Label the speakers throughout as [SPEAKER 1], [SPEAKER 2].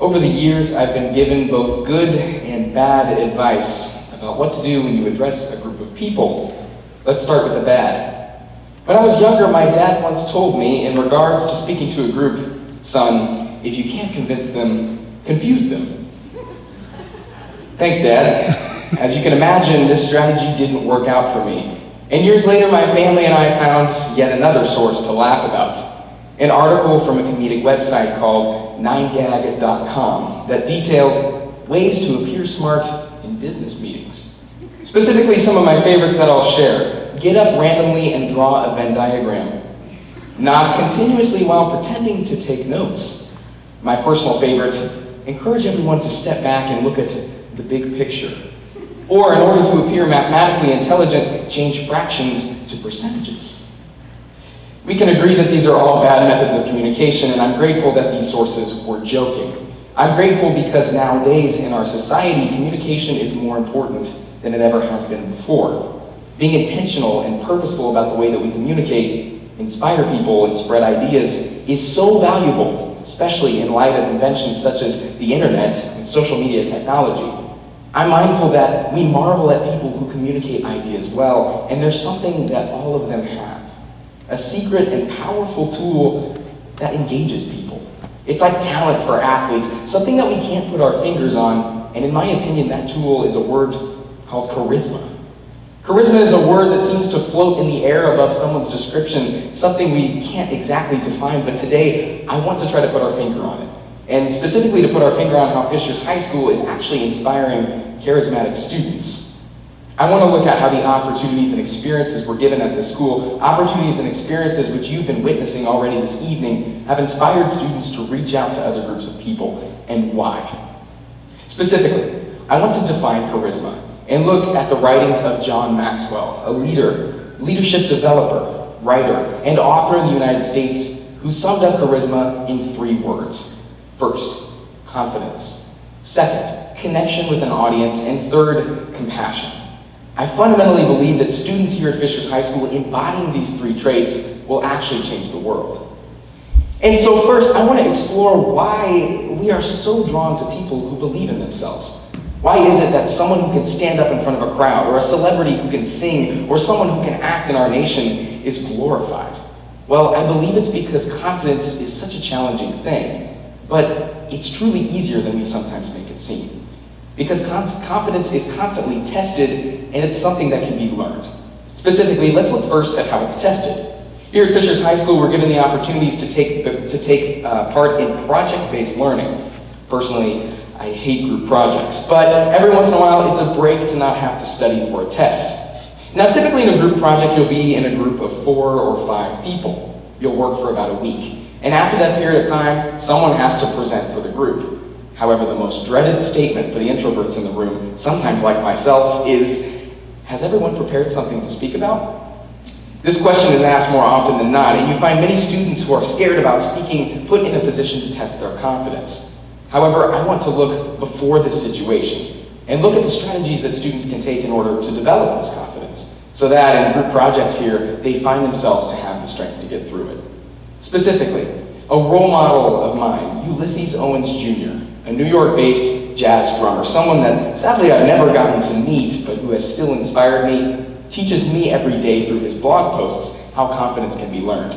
[SPEAKER 1] Over the years, I've been given both good and bad advice about what to do when you address a group of people. Let's start with the bad. When I was younger, my dad once told me, in regards to speaking to a group, "Son, if you can't convince them, confuse them." Thanks, Dad. As you can imagine, this strategy didn't work out for me. And years later, my family and I found yet another source to laugh about. An article from a comedic website called 9gag.com that detailed ways to appear smart in business meetings. Specifically, some of my favorites that I'll share. Get up randomly and draw a Venn diagram. Nod continuously while pretending to take notes. My personal favorite, encourage everyone to step back and look at the big picture. Or, in order to appear mathematically intelligent, change fractions to percentages. We can agree that these are all bad methods of communication, and I'm grateful that these sources were joking. I'm grateful because nowadays in our society, communication is more important than it ever has been before. Being intentional and purposeful about the way that we communicate, inspire people, and spread ideas is so valuable, especially in light of inventions such as the internet and social media technology. I'm mindful that we marvel at people who communicate ideas well, and there's something that all of them have. A secret and powerful tool that engages people. It's like talent for athletes, something that we can't put our fingers on, and in my opinion, that tool is a word called charisma. Charisma is a word that seems to float in the air above someone's description, something we can't exactly define, but today, I want to try to put our finger on it. And specifically to put our finger on how Fishers High School is actually inspiring charismatic students. I want to look at how the opportunities and experiences we're given at this school, opportunities and experiences which you've been witnessing already this evening, have inspired students to reach out to other groups of people, and why. Specifically, I want to define charisma and look at the writings of John Maxwell, a leader, leadership developer, writer, and author in the United States who summed up charisma in 3 words. First, confidence. Second, connection with an audience. And third, compassion. I fundamentally believe that students here at Fishers High School embodying these 3 traits will actually change the world. And so first, I want to explore why we are so drawn to people who believe in themselves. Why is it that someone who can stand up in front of a crowd, or a celebrity who can sing, or someone who can act in our nation is glorified? Well, I believe it's because confidence is such a challenging thing. But it's truly easier than we sometimes make it seem. Because confidence is constantly tested, and it's something that can be learned. Specifically, let's look first at how it's tested. Here at Fishers High School, we're given the opportunities to take part in project-based learning. Personally, I hate group projects, but every once in a while, it's a break to not have to study for a test. Now, typically in a group project, you'll be in a group of 4 or 5 people. You'll work for about a week. And after that period of time, someone has to present for the group. However, the most dreaded statement for the introverts in the room, sometimes like myself, is, has everyone prepared something to speak about? This question is asked more often than not, and you find many students who are scared about speaking put in a position to test their confidence. However, I want to look before this situation and look at the strategies that students can take in order to develop this confidence, so that in group projects here, they find themselves to have the strength to get through it. Specifically, a role model of mine, Ulysses Owens Jr., a New York-based jazz drummer, someone that sadly I've never gotten to meet, but who has still inspired me, teaches me every day through his blog posts how confidence can be learned.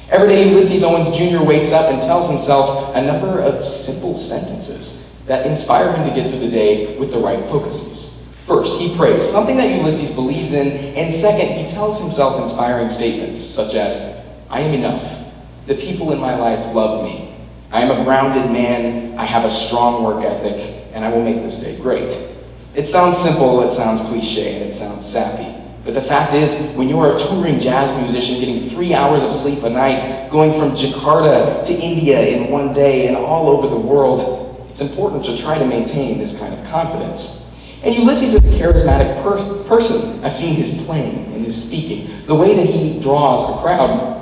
[SPEAKER 1] Every day, Ulysses Owens Jr. wakes up and tells himself a number of simple sentences that inspire him to get through the day with the right focuses. First, he prays, something that Ulysses believes in, and second, he tells himself inspiring statements such as, I am enough. The people in my life love me. I am a grounded man, I have a strong work ethic, and I will make this day great. It sounds simple, it sounds cliche, and it sounds sappy. But the fact is, when you are a touring jazz musician getting 3 hours of sleep a night, going from Jakarta to India in one day and all over the world, it's important to try to maintain this kind of confidence. And Ulysses is a charismatic person. I've seen his playing and his speaking, the way that he draws a crowd.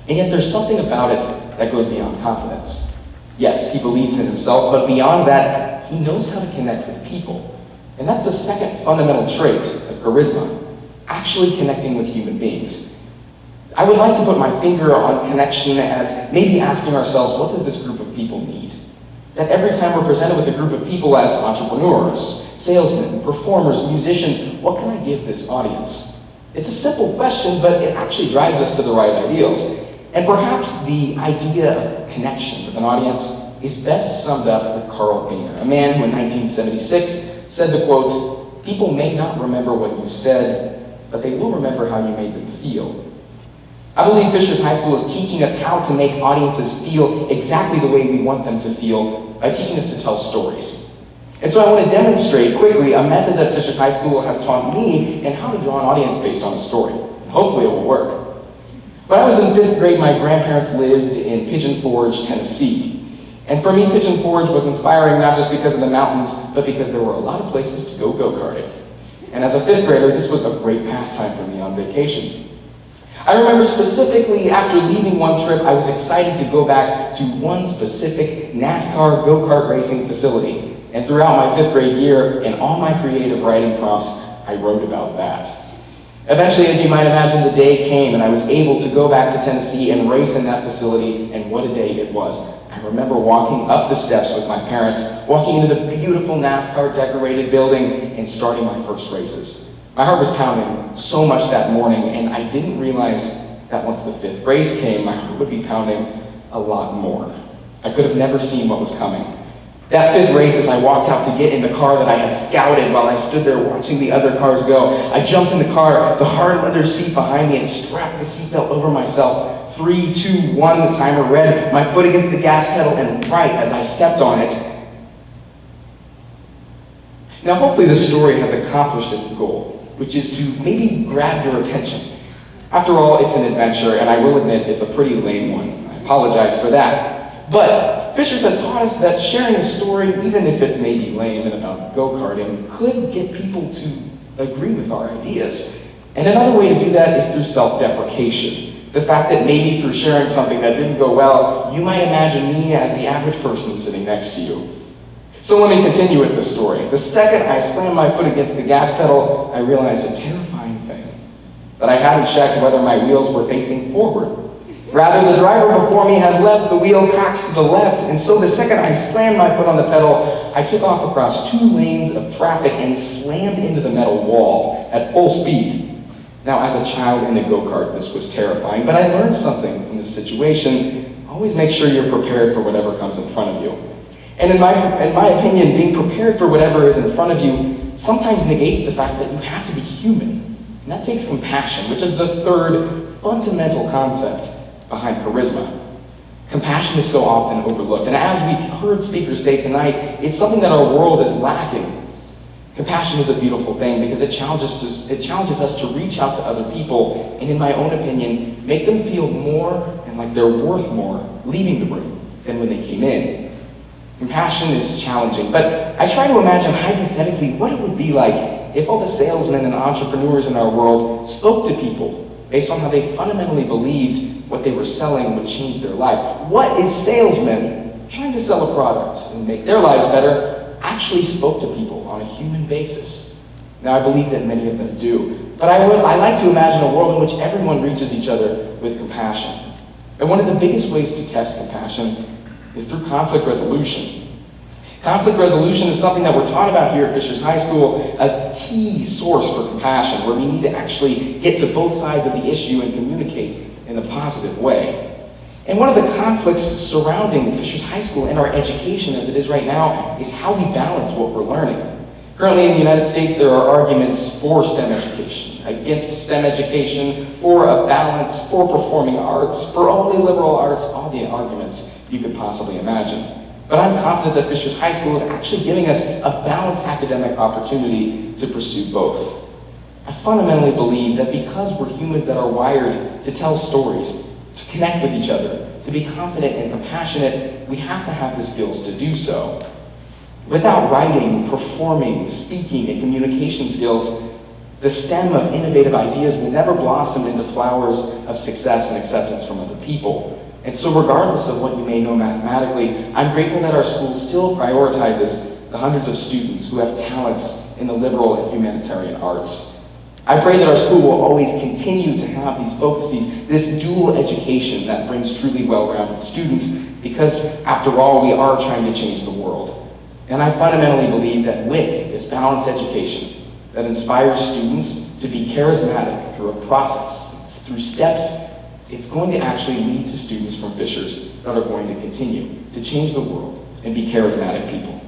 [SPEAKER 1] And yet there's something about it that goes beyond confidence. Yes, he believes in himself, but beyond that, he knows how to connect with people. And that's the second fundamental trait of charisma, actually connecting with human beings. I would like to put my finger on connection as maybe asking ourselves, what does this group of people need? That every time we're presented with a group of people as entrepreneurs, salesmen, performers, musicians, what can I give this audience? It's a simple question, but it actually drives us to the right ideals. And perhaps the idea of connection with an audience is best summed up with Carl Boehner, a man who in 1976 said the quote, "People may not remember what you said, but they will remember how you made them feel." I believe Fishers High School is teaching us how to make audiences feel exactly the way we want them to feel by teaching us to tell stories. And so I want to demonstrate quickly a method that Fishers High School has taught me and how to draw an audience based on a story. And hopefully it will work. When I was in 5th grade, my grandparents lived in Pigeon Forge, Tennessee. And for me, Pigeon Forge was inspiring not just because of the mountains, but because there were a lot of places to go go-karting. And as a 5th grader, this was a great pastime for me on vacation. I remember specifically after leaving one trip, I was excited to go back to one specific NASCAR go-kart racing facility. And throughout my 5th grade year, in all my creative writing prompts, I wrote about that. Eventually, as you might imagine, the day came and I was able to go back to Tennessee and race in that facility, and what a day it was. I remember walking up the steps with my parents, walking into the beautiful NASCAR decorated building and starting my first races. My heart was pounding so much that morning, and I didn't realize that once the 5th race came, my heart would be pounding a lot more. I could have never seen what was coming. That 5th race, as I walked out to get in the car that I had scouted while I stood there watching the other cars go, I jumped in the car, the hard leather seat behind me, and strapped the seatbelt over myself. 3, 2, 1, the timer read, my foot against the gas pedal, and right as I stepped on it. Now, hopefully this story has accomplished its goal, which is to maybe grab your attention. After all, it's an adventure, and I will admit it's a pretty lame one. I apologize for that. But Fishers has taught us that sharing a story, even if it's maybe lame and about go-karting, could get people to agree with our ideas. And another way to do that is through self-deprecation. The fact that maybe through sharing something that didn't go well, you might imagine me as the average person sitting next to you. So let me continue with this story. The second I slammed my foot against the gas pedal, I realized a terrifying thing. That I hadn't checked whether my wheels were facing forward. Rather, the driver before me had left the wheel cocked to the left, and so the second I slammed my foot on the pedal, I took off across 2 lanes of traffic and slammed into the metal wall at full speed. Now, as a child in a go-kart, this was terrifying, but I learned something from this situation. Always make sure you're prepared for whatever comes in front of you. And in my opinion, being prepared for whatever is in front of you sometimes negates the fact that you have to be human. And that takes compassion, which is the third fundamental concept behind charisma. Compassion is so often overlooked. And as we've heard speakers say tonight, it's something that our world is lacking. Compassion is a beautiful thing because it challenges us to reach out to other people and, in my own opinion, make them feel more and like they're worth more leaving the room than when they came in. Compassion is challenging, but I try to imagine hypothetically what it would be like if all the salesmen and entrepreneurs in our world spoke to people based on how they fundamentally believed what they were selling would change their lives. What if salesmen trying to sell a product and make their lives better actually spoke to people on a human basis? Now, I believe that many of them do, but I like to imagine a world in which everyone reaches each other with compassion. And one of the biggest ways to test compassion is through conflict resolution. Conflict resolution is something that we're taught about here at Fishers High School, a key source for compassion, where we need to actually get to both sides of the issue and communicate in a positive way. And one of the conflicts surrounding Fishers High School and our education as it is right now is how we balance what we're learning. Currently in the United States, there are arguments for STEM education, against STEM education, for a balance, for performing arts, for only liberal arts, all the arguments you could possibly imagine. But I'm confident that Fishers High School is actually giving us a balanced academic opportunity to pursue both. I fundamentally believe that because we're humans that are wired to tell stories, to connect with each other, to be confident and compassionate, we have to have the skills to do so. Without writing, performing, speaking, and communication skills, the stem of innovative ideas will never blossom into flowers of success and acceptance from other people. And so regardless of what you may know mathematically, I'm grateful that our school still prioritizes the hundreds of students who have talents in the liberal and humanitarian arts. I pray that our school will always continue to have these focuses, this dual education that brings truly well-rounded students, because after all, we are trying to change the world. And I fundamentally believe that with this balanced education that inspires students to be charismatic through a process, through steps, it's going to actually lead to students from Fishers that are going to continue to change the world and be charismatic people.